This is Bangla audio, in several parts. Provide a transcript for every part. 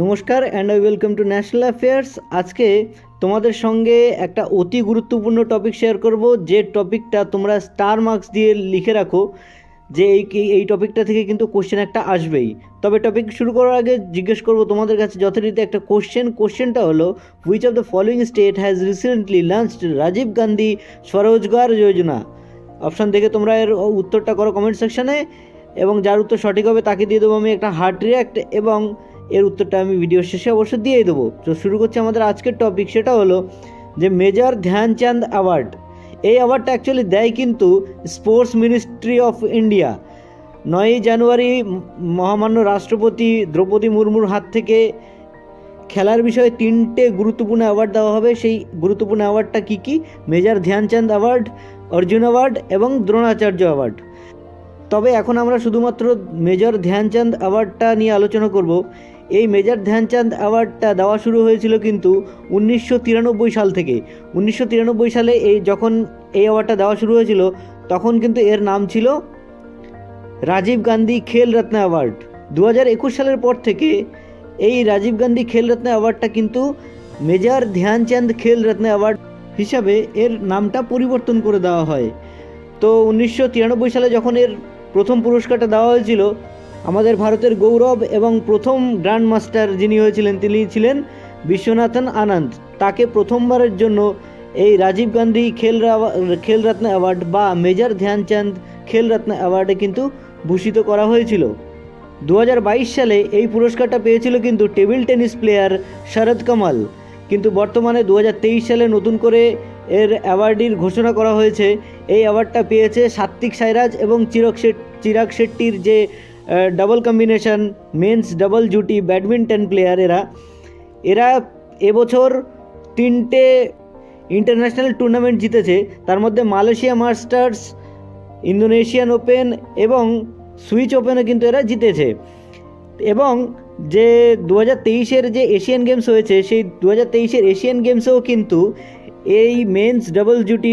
নমস্কার and I welcome to national affairs. আজকে তোমাদের সঙ্গে একটা অতি গুরুত্বপূর্ণ টপিক শেয়ার করব, যে টপিকটা তোমরা স্টার মার্কস দিয়ে লিখে রাখো যে এই টপিকটা থেকে কিন্তু কোশ্চেন একটা আসবেই। তবে টপিক শুরু করার আগে জিজ্ঞেস করব তোমাদের কাছে যথারীতি একটা কোশ্চেনটা হলো, which of the following state has recently launched Rajiv Gandhi Swarozgar Yojana. Option দেখে তোমরা এর উত্তরটা করো কমেন্ট সেকশানে, এবং যার উত্তর সঠিক হবে তাকে দিয়ে দেবো আমি একটা হার্ট রিঅ্যাক্ট, এবং এর উত্তরটা আমি ভিডিও শেষে অবশ্যই দিয়েই দেবো। তো শুরু করছি আমাদের আজকের টপিক, সেটা হলো যে মেজর ধ্যানচাঁদ অ্যাওয়ার্ড। এই অ্যাওয়ার্ডটা অ্যাকচুয়ালি দেয় কিন্তু স্পোর্টস মিনিস্ট্রি অফ ইন্ডিয়া। 9ই জানুয়ারি মহামান্য রাষ্ট্রপতি দ্রৌপদী মুর্মুর হাত থেকে খেলার বিষয়ে 3টে গুরুত্বপূর্ণ অ্যাওয়ার্ড দেওয়া হবে। সেই গুরুত্বপূর্ণ অ্যাওয়ার্ডটা কী কী? Major Dhyanchand award, Arjun award এবং দ্রোণাচার্য অ্যাওয়ার্ড। তবে এখন আমরা শুধুমাত্র মেজর ধ্যানচাঁদ অ্যাওয়ার্ডটা নিয়ে আলোচনা করব। এই মেজর ধ্যানচাঁদ অ্যাওয়ার্ডটা দেওয়া শুরু হয়েছিল কিন্তু 1993 সাল থেকে। 1993 সালে যখন এই অ্যাওয়ার্ডটা দেওয়া শুরু হয়েছিল তখন কিন্তু এর নাম ছিল রাজীব গান্ধী খেল রত্ন অ্যাওয়ার্ড। 2021 সালের পর থেকে এই রাজীব গান্ধী খেল রত্ন অ্যাওয়ার্ডটা কিন্তু মেজর ধ্যানচাঁদ খেল রত্ন অ্যাওয়ার্ড হিসাবে এর নামটা পরিবর্তন করে দেওয়া হয়। তো 1993 সালে যখন এর প্রথম পুরস্কারটা দেওয়া হয়েছিল, আমাদের ভারতের গৌরব এবং প্রথম গ্র্যান্ড মাস্টার যিনি হয়েছিলেন তিনি ছিলেন বিশ্বনাথন আনন্দ। তাকে প্রথমবারের জন্য এই রাজীব গান্ধী খেল রত্ন অ্যাওয়ার্ড বা মেজর ধ্যানচাঁদ খেল রত্ন অ্যাওয়ার্ডে কিন্তু ভূষিত করা হয়েছিল। 2022 সালে এই পুরস্কারটা পেয়েছিল কিন্তু টেবিল টেনিস প্লেয়ার শরদ কমল। কিন্তু বর্তমানে 2023 সালে নতুন করে এর অ্যাওয়ার্ডের ঘোষণা করা হয়েছে। এই অ্যাওয়ার্ডটা পেয়েছে সাত্বিক সাইরাজ এবং চিরাগ শেট্টির যে ডাবল কম্বিনেশন মেন্স ডাবল জুটি ব্যাডমিন্টন প্লেয়ার। এরা এবছর 3টে ইন্টারন্যাশনাল টুর্নামেন্ট জিতেছে, তার মধ্যে মালয়েশিয়া মাস্টার্স, ইন্দোনেশিয়ান ওপেন এবং সুইচ ওপেনে কিন্তু এরা জিতেছে। এবং যে 2023-এর যে এশিয়ান গেমস হয়েছে, সেই 2023-এর এশিয়ান গেমসেও কিন্তু এই মেন্স ডাবল জুটি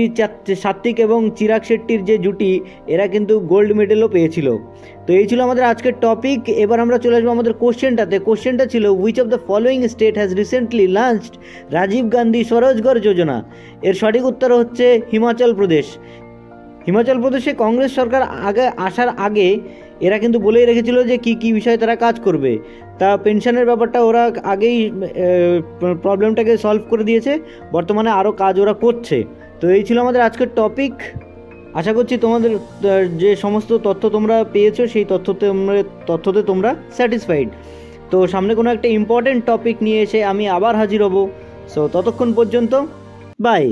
সাত্বিক এবং চিরাগ শেট্টির যে জুটি, এরা কিন্তু গোল্ড মেডেলও পেয়েছিল। তো এই ছিল আমাদের আজকের টপিক। এবার আমরা চলে আসবো আমাদের কোশ্চেনটাতে। কোশ্চেনটা ছিল, which of the following state has recently launched Rajiv Gandhi Swarozgar Yojana. এর সঠিক উত্তর হচ্ছে হিমাচল প্রদেশ। হিমাচল প্রদেশে কংগ্রেস সরকার আসার আগে এরা কিন্তু বলেই রেখেছিল যে কী বিষয়ে তারা কাজ করবে। তা পেনশনের ব্যাপারটা ওরা আগেই প্রবলেমটাকে সলভ করে দিয়েছে, বর্তমানে আরও কাজ ওরা করছে। তো এই ছিল আমাদের আজকের টপিক। আশা করছি তোমাদের যে সমস্ত তথ্য তোমরা পেয়েছো সেই তথ্যতে তোমরা স্যাটিসফাইড। তো সামনে কোনো একটা ইম্পর্টেন্ট টপিক নিয়ে এসে আমি আবার হাজির হব। সো ততক্ষণ পর্যন্ত বাই।